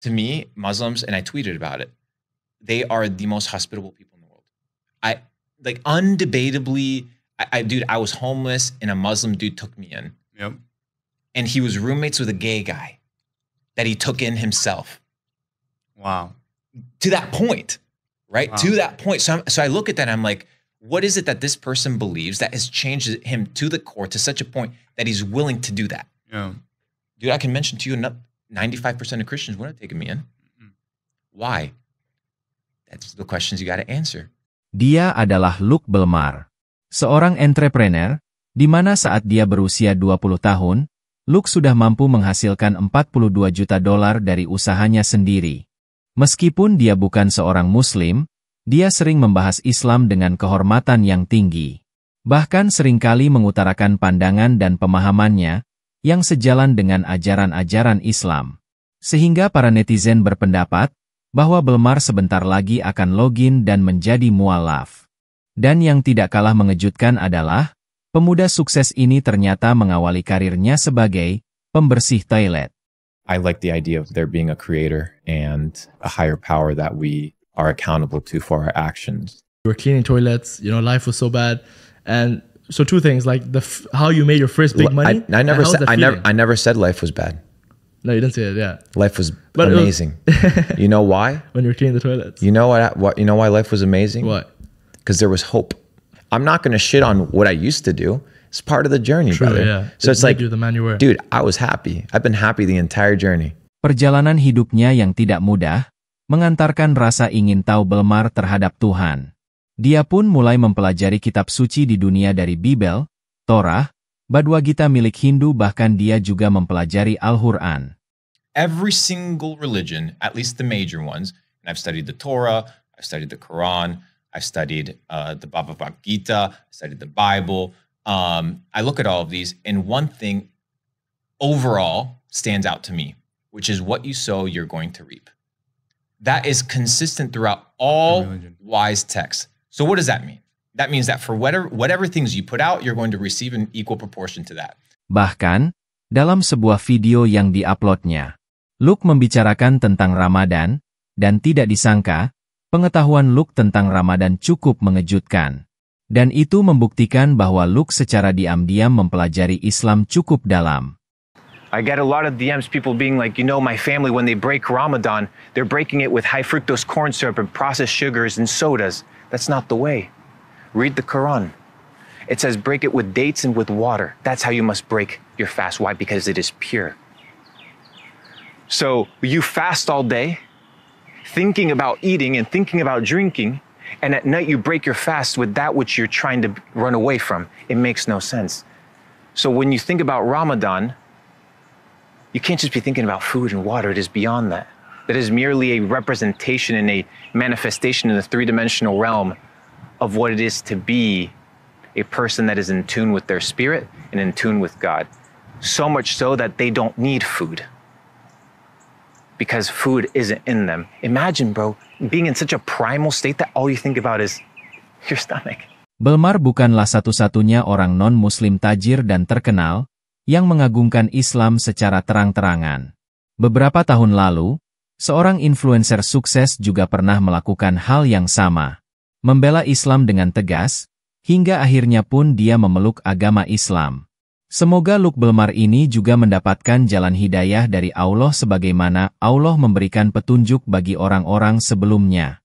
To me, Muslims, and I tweeted about it, they are the most hospitable people in the world. I like undebatably, dude, I was homeless and a Muslim dude took me in. Yep. And he was roommates with a gay guy that he took in himself. Wow. To that point, right? Wow. To that point. So I look at that and I'm like, what is it that this person believes that has changed him to the core to such a point that he's willing to do that? Yeah. Dude, I can mention to you 95% of Christians wouldn't have taken me in. Why? That's the questions you got to answer. Dia adalah Luke Belmar, seorang entrepreneur, di mana saat dia berusia 20 tahun, Luke sudah mampu menghasilkan $42 juta dari usahanya sendiri. Meskipun dia bukan seorang Muslim, dia sering membahas Islam dengan kehormatan yang tinggi. Bahkan seringkali mengutarakan pandangan dan pemahamannya yang sejalan dengan ajaran-ajaran Islam. Sehingga para netizen berpendapat bahwa Belmar sebentar lagi akan login dan menjadi mualaf. Dan yang tidak kalah mengejutkan adalah, pemuda sukses ini ternyata mengawali karirnya sebagai pembersih toilet. I like the idea of there being a creator and a higher power that we are accountable to for our actions. We were cleaning toilets, life was so bad. And so two things, like how you made your first big money. I never said life was bad. No, you didn't say it, yeah. Life was amazing. You know why? When you were cleaning the toilets. You know what? You know why life was amazing? What? Because there was hope. I'm not going to shit on what I used to do. It's part of the journey, True, brother. Yeah. So it's like, the man you were. dude, I was happy. I've been happy the entire journey. Perjalanan hidupnya yang tidak mudah, mengantarkan rasa ingin tahu Belmar terhadap Tuhan. Dia pun mulai mempelajari kitab suci di dunia dari Bible, Torah, Bhagavad Gita milik Hindu, bahkan dia juga mempelajari Al-Quran. Every single religion, at least the major ones, and I've studied the Torah, I've studied the Quran, I've studied the Bhagavad Gita, I studied the Bible. I look at all of these, and one thing overall stands out to me, which is what you sow, you're going to reap. That is consistent throughout all wise texts. So what does that mean? That means that for whatever things you put out, you're going to receive an equal proportion to that. Bahkan, dalam sebuah video yang diuploadnya, Luke membicarakan tentang Ramadan, dan tidak disangka, pengetahuan Luke tentang Ramadan cukup mengejutkan. Dan itu membuktikan bahwa Luke secara diam-diam mempelajari Islam cukup dalam. I get a lot of DMs, people being like, my family, when they break Ramadan, they're breaking it with high fructose corn syrup and processed sugars and sodas. That's not the way. Read the Quran. It says break it with dates and with water. That's how you must break your fast. Why? Because it is pure. So you fast all day, thinking about eating and thinking about drinking, and at night you break your fast with that which you're trying to run away from. It makes no sense. So when you think about Ramadan, you can't just be thinking about food and water. It is beyond that. That is merely a representation and a manifestation in the three-dimensional realm of what it is to be a person that is in tune with their spirit and in tune with God. So much so that they don't need food, because food isn't in them. Imagine, bro, being in such a primal state that all you think about is your stomach. Belmar bukanlah satu-satunya orang non-muslim tajir dan terkenal yang mengagungkan Islam secara terang-terangan. Beberapa tahun lalu, seorang influencer sukses juga pernah melakukan hal yang sama. Membela Islam dengan tegas, hingga akhirnya pun dia memeluk agama Islam. Semoga Luke Belmar ini juga mendapatkan jalan hidayah dari Allah sebagaimana Allah memberikan petunjuk bagi orang-orang sebelumnya.